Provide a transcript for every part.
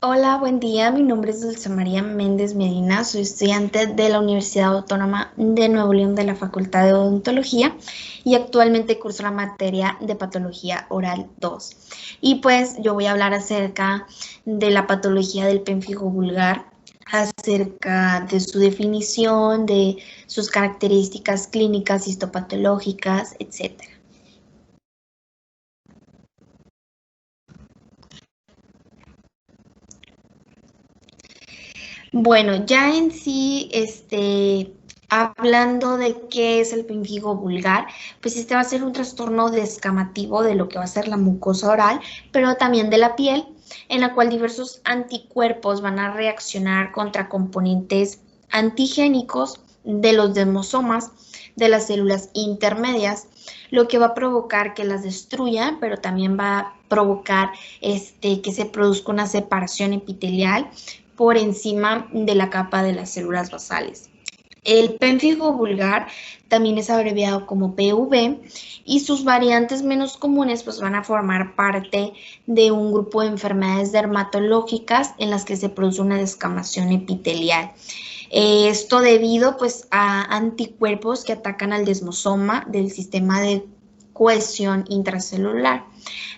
Hola, buen día. Mi nombre es Dulce María Méndez Medina. Soy estudiante de la Universidad Autónoma de Nuevo León de la Facultad de Odontología y actualmente curso la materia de Patología Oral 2. Y pues yo voy a hablar acerca de la patología del pemfigo vulgar, acerca de su definición, de sus características clínicas, histopatológicas, etc. Bueno, ya en sí, hablando de qué es el pemfigo vulgar, pues este va a ser un trastorno descamativo de lo que va a ser la mucosa oral, pero también de la piel, en la cual diversos anticuerpos van a reaccionar contra componentes antigénicos de los desmosomas de las células intermedias, lo que va a provocar que las destruyan, pero también va a provocar que se produzca una separación epitelial por encima de la capa de las células basales. El pemfigo vulgar también es abreviado como PV y sus variantes menos comunes pues van a formar parte de un grupo de enfermedades dermatológicas en las que se produce una descamación epitelial. Esto debido pues a anticuerpos que atacan al desmosoma del sistema de cohesión intracelular.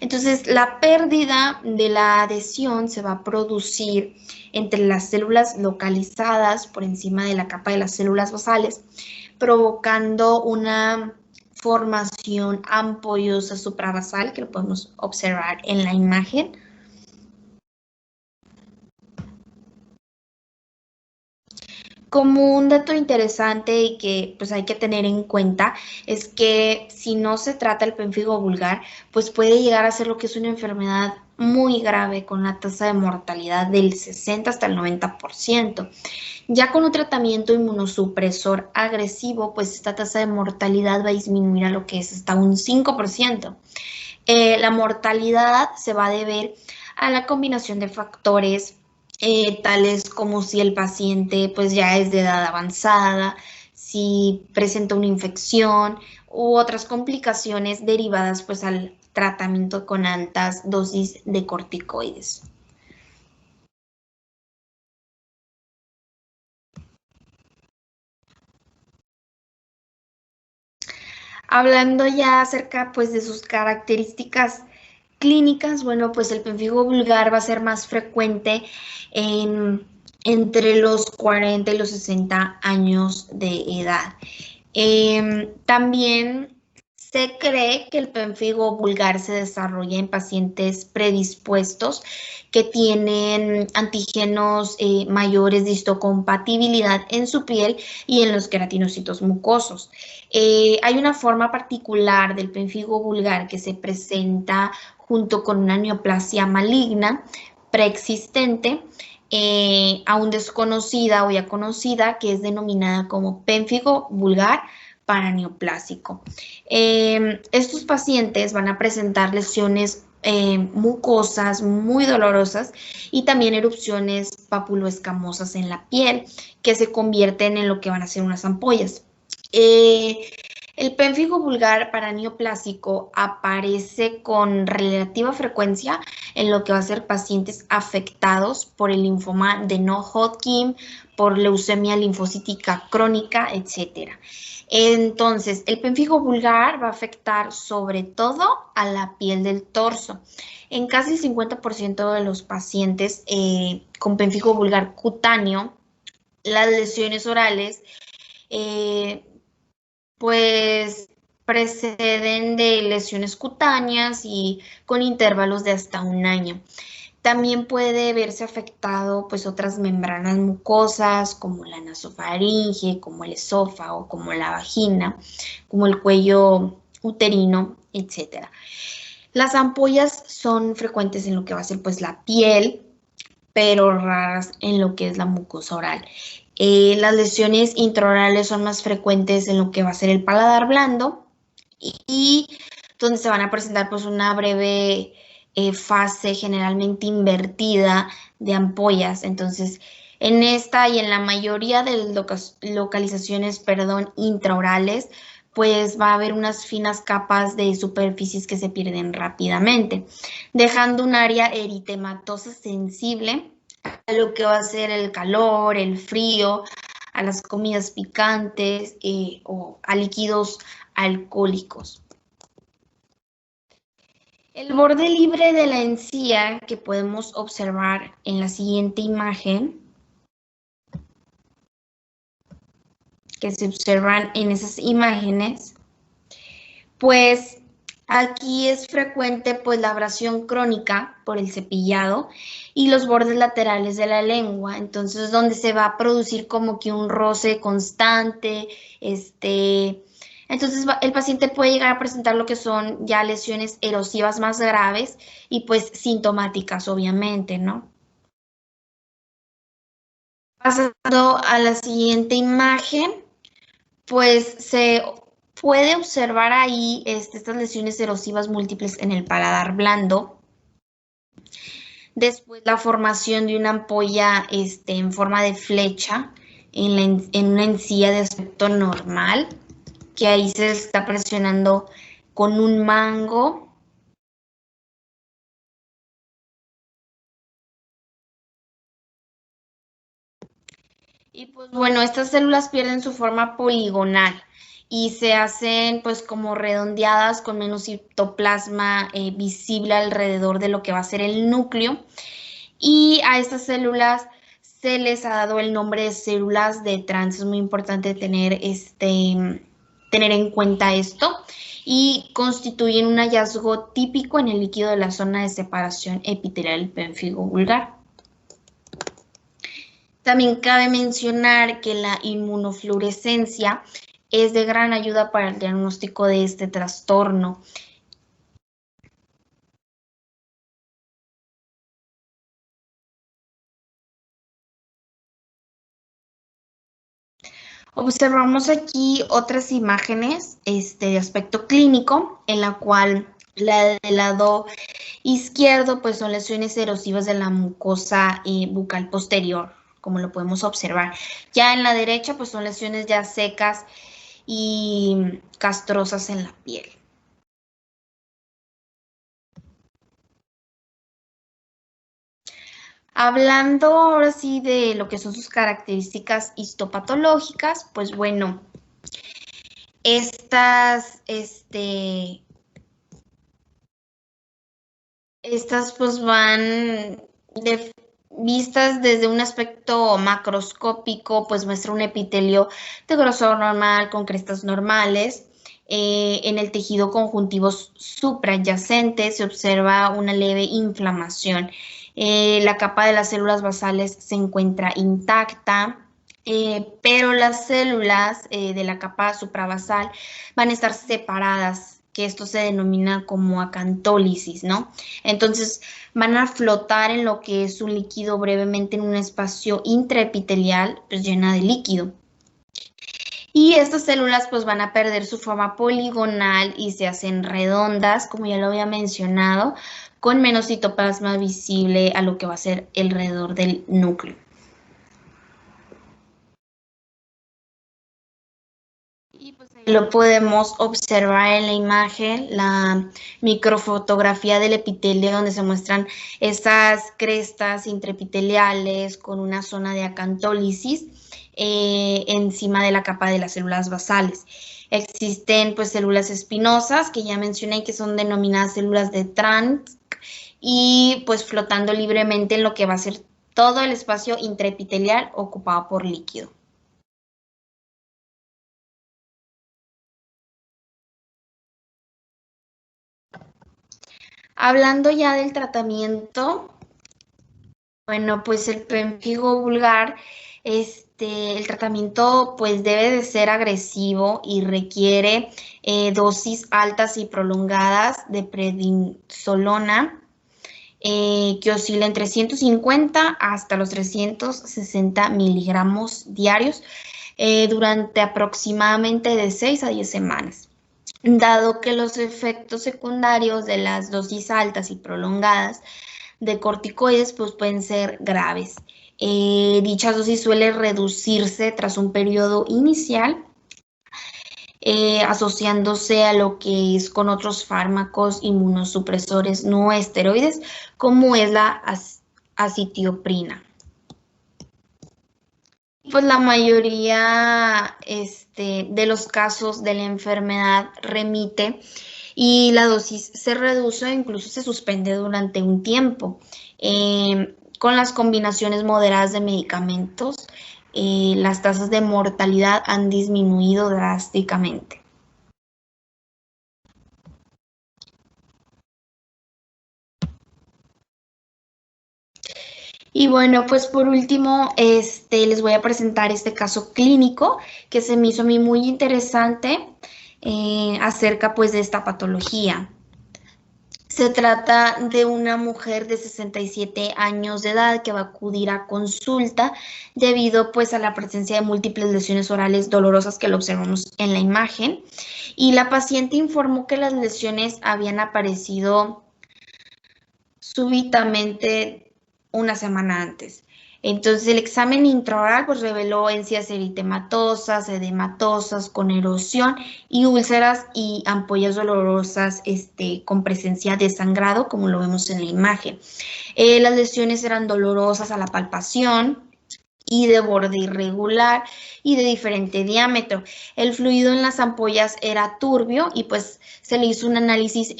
Entonces, la pérdida de la adhesión se va a producir entre las células localizadas por encima de la capa de las células basales, provocando una formación ampollosa suprabasal, que lo podemos observar en la imagen. Como un dato interesante y que pues hay que tener en cuenta es que si no se trata el pemfigo vulgar, pues puede llegar a ser lo que es una enfermedad muy grave con la tasa de mortalidad del 60 hasta el 90%. Ya con un tratamiento inmunosupresor agresivo, pues esta tasa de mortalidad va a disminuir a lo que es hasta un 5%. La mortalidad se va a deber a la combinación de factores tales como si el paciente pues ya es de edad avanzada, si presenta una infección u otras complicaciones derivadas pues al tratamiento con altas dosis de corticoides. Hablando ya acerca pues de sus características clínicas, bueno, pues el pemfigo vulgar va a ser más frecuente en, entre los 40 y los 60 años de edad. También se cree que el pemfigo vulgar se desarrolla en pacientes predispuestos que tienen antígenos mayores de histocompatibilidad en su piel y en los queratinocitos mucosos. Hay una forma particular del pemfigo vulgar que se presenta junto con una neoplasia maligna preexistente, aún desconocida o ya conocida, que es denominada como pemfigo vulgar paraneoplásico. Estos pacientes van a presentar lesiones mucosas muy dolorosas y también erupciones papuloescamosas en la piel que se convierten en lo que van a ser unas ampollas. El pemfigo vulgar paraneoplásico aparece con relativa frecuencia en lo que va a ser pacientes afectados por el linfoma de no-Hodgkin, por leucemia linfocítica crónica, etc. Entonces, el pemfigo vulgar va a afectar sobre todo a la piel del torso. En casi el 50% de los pacientes con pemfigo vulgar cutáneo, las lesiones orales eh, pues preceden de lesiones cutáneas y con intervalos de hasta un año. También puede verse afectado pues otras membranas mucosas como la nasofaringe, como el esófago, como la vagina, como el cuello uterino, etc. Las ampollas son frecuentes en lo que va a ser pues la piel, pero raras en lo que es la mucosa oral. Las lesiones intraorales son más frecuentes en lo que va a ser el paladar blando y donde se van a presentar pues una breve fase generalmente invertida de ampollas. Entonces, en esta y en la mayoría de localizaciones, perdón, intraorales, pues va a haber unas finas capas de superficies que se pierden rápidamente, dejando un área eritematosa sensible a lo que va a ser el calor, el frío, a las comidas picantes o a líquidos alcohólicos. El borde libre de la encía que podemos observar en la siguiente imagen, que se observan en esas imágenes, pues aquí es frecuente pues la abrasión crónica por el cepillado y los bordes laterales de la lengua, entonces donde se va a producir como que un roce constante, entonces el paciente puede llegar a presentar lo que son ya lesiones erosivas más graves y pues sintomáticas obviamente, ¿no? Pasando a la siguiente imagen, pues se puede observar ahí estas lesiones erosivas múltiples en el paladar blando. Después la formación de una ampolla en forma de flecha en una encía de aspecto normal, que ahí se está presionando con un mango. Y pues bueno, estas células pierden su forma poligonal y se hacen pues como redondeadas con menos citoplasma visible alrededor de lo que va a ser el núcleo. Y a estas células se les ha dado el nombre de células de trans. Es muy importante tener en cuenta esto. Y constituyen un hallazgo típico en el líquido de la zona de separación epitelial del pénfigo vulgar. También cabe mencionar que la inmunofluorescencia es de gran ayuda para el diagnóstico de este trastorno. Observamos aquí otras imágenes de aspecto clínico, en la cual la del lado izquierdo pues son lesiones erosivas de la mucosa bucal posterior, como lo podemos observar. Ya en la derecha pues son lesiones ya secas y castrosas en la piel. Hablando ahora sí de lo que son sus características histopatológicas, pues bueno, estas pues van vistas desde un aspecto macroscópico, pues muestra un epitelio de grosor normal con crestas normales. En el tejido conjuntivo suprayacente se observa una leve inflamación. La capa de las células basales se encuentra intacta. Pero las células de la capa suprabasal van a estar separadas, que esto se denomina como acantólisis, ¿no? Entonces van a flotar en lo que es un líquido brevemente en un espacio intraepitelial, pues llena de líquido. Y estas células pues van a perder su forma poligonal y se hacen redondas, como ya lo había mencionado, con menos citoplasma visible a lo que va a ser alrededor del núcleo. Y pues ahí lo podemos observar en la imagen, la microfotografía del epitelio, donde se muestran estas crestas intraepiteliales con una zona de acantólisis encima de la capa de las células basales. Existen pues células espinosas que ya mencioné que son denominadas células de Trank y pues flotando libremente en lo que va a ser todo el espacio intraepitelial ocupado por líquido. Hablando ya del tratamiento, bueno, pues el pénfigo vulgar, el tratamiento pues debe de ser agresivo y requiere dosis altas y prolongadas de prednisolona que oscila entre 150 hasta los 360 miligramos diarios durante aproximadamente de 6 a 10 semanas. Dado que los efectos secundarios de las dosis altas y prolongadas de corticoides pues pueden ser graves. Dicha dosis suele reducirse tras un periodo inicial asociándose a lo que es con otros fármacos inmunosupresores no esteroides, como es la acitioprina. Pues la mayoría de los casos de la enfermedad remite y la dosis se reduce o incluso se suspende durante un tiempo. Con las combinaciones moderadas de medicamentos, las tasas de mortalidad han disminuido drásticamente. Y bueno, pues por último, les voy a presentar este caso clínico que se me hizo a mí muy interesante acerca pues de esta patología. Se trata de una mujer de 67 años de edad que va a acudir a consulta debido pues a la presencia de múltiples lesiones orales dolorosas que lo observamos en la imagen. Y la paciente informó que las lesiones habían aparecido súbitamente una semana antes. Entonces el examen intraoral pues reveló encías eritematosas, edematosas con erosión y úlceras y ampollas dolorosas con presencia de sangrado, como lo vemos en la imagen. Las lesiones eran dolorosas a la palpación y de borde irregular y de diferente diámetro. El fluido en las ampollas era turbio y pues se le hizo un análisis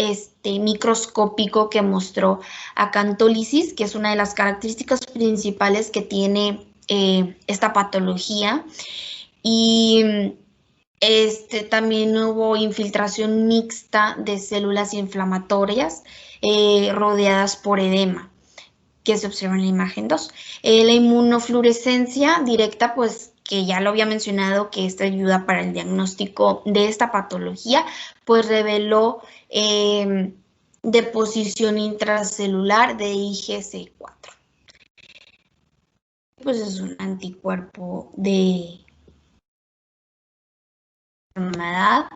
microscópico que mostró acantólisis, que es una de las características principales que tiene esta patología. Y también hubo infiltración mixta de células inflamatorias rodeadas por edema, que se observa en la imagen 2. La inmunofluorescencia directa, pues que ya lo había mencionado, que esta ayuda para el diagnóstico de esta patología, pues reveló deposición intracelular de IgC4. Pues es un anticuerpo de enfermedad.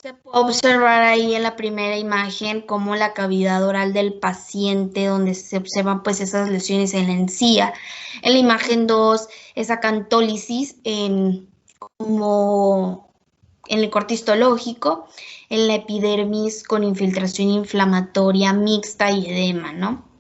Se puede observar ahí en la primera imagen como la cavidad oral del paciente, donde se observan pues esas lesiones en la encía. En la imagen 2, esa acantólisis como en el corte histológico, en la epidermis con infiltración inflamatoria mixta y edema, ¿no?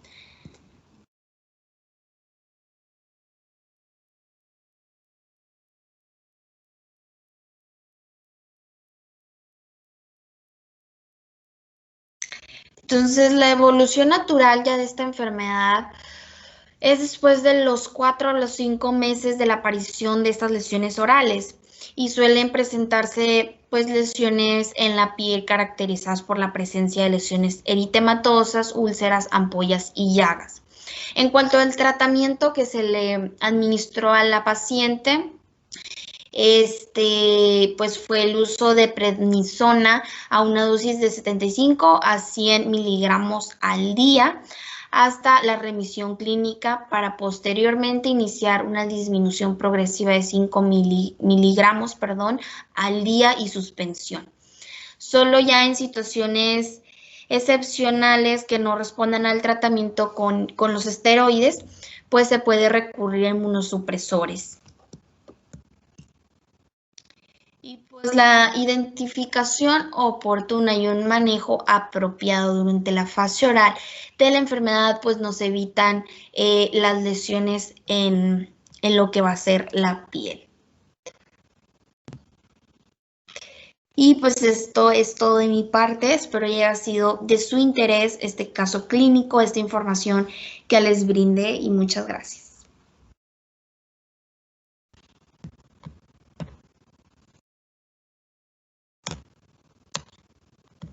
Entonces, la evolución natural ya de esta enfermedad es después de los 4 a los 5 meses de la aparición de estas lesiones orales y suelen presentarse pues lesiones en la piel caracterizadas por la presencia de lesiones eritematosas, úlceras, ampollas y llagas. En cuanto al tratamiento que se le administró a la paciente, pues fue el uso de prednisona a una dosis de 75 a 100 miligramos al día hasta la remisión clínica para posteriormente iniciar una disminución progresiva de 5 miligramos al día y suspensión. Solo ya en situaciones excepcionales que no respondan al tratamiento con los esteroides, pues se puede recurrir a inmunosupresores. Y pues la identificación oportuna y un manejo apropiado durante la fase oral de la enfermedad pues nos evitan las lesiones en lo que va a ser la piel. Y pues esto es todo de mi parte, espero haya sido de su interés este caso clínico, esta información que les brindé y muchas gracias.